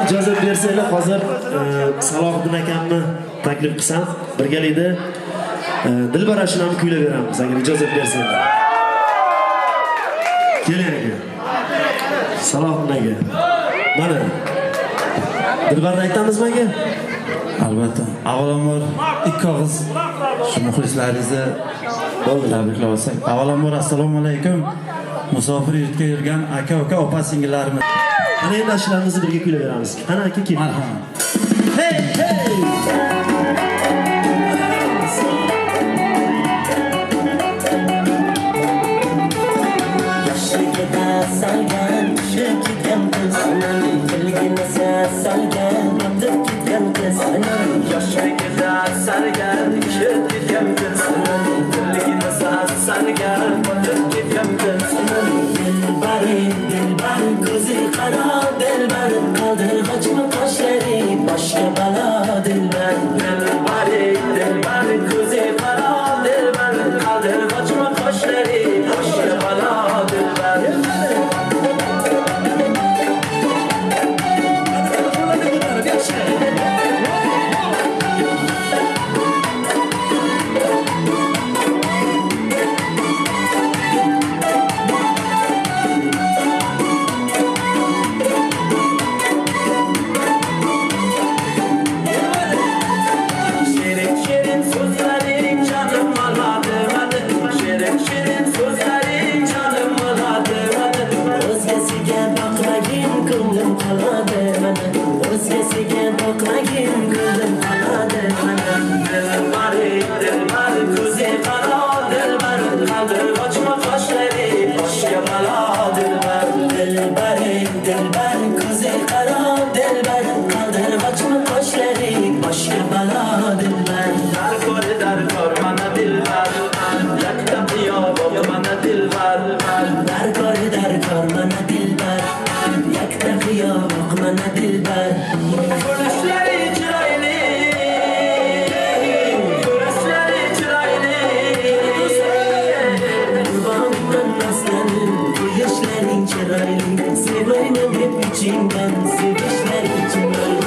ijozat bersanglar hozir Salohiddin akamni taklif qilsam birgalikda Dilbar ashinani kuylab beramiz agar ijozat bersanglar. Keling aka. Salohiddin aka. Mana Dilbarni aytamizmi aka? Albatta. Avvalambor ikki og'iz shu muxlislaringizni tabriklab olsak. Avvalambor assalomu alaykum. Musofir yurtga yurgan aka-uka, opa-singillarimiz. Ana endi ashlarimizni birga kuylab beramiz. Ana aka keling. Marhamat. Hey hey. Salgan, tushib ketgan qiz, tilgina salgan, botib ketgan qiz. Yoshligida salgan, tushib ketgan qiz, tilgina salgan, botib ketgan qiz. Dilbar, ko'zi qaro, dilbar, qaldir qochma qoshlari, boshga balo dilbar. Dilbar, ko'zi qaro, dilbar, qaldir qochma qoshlari, boshga balo dilbar. Sevayım hep içimden, sevişler içimden.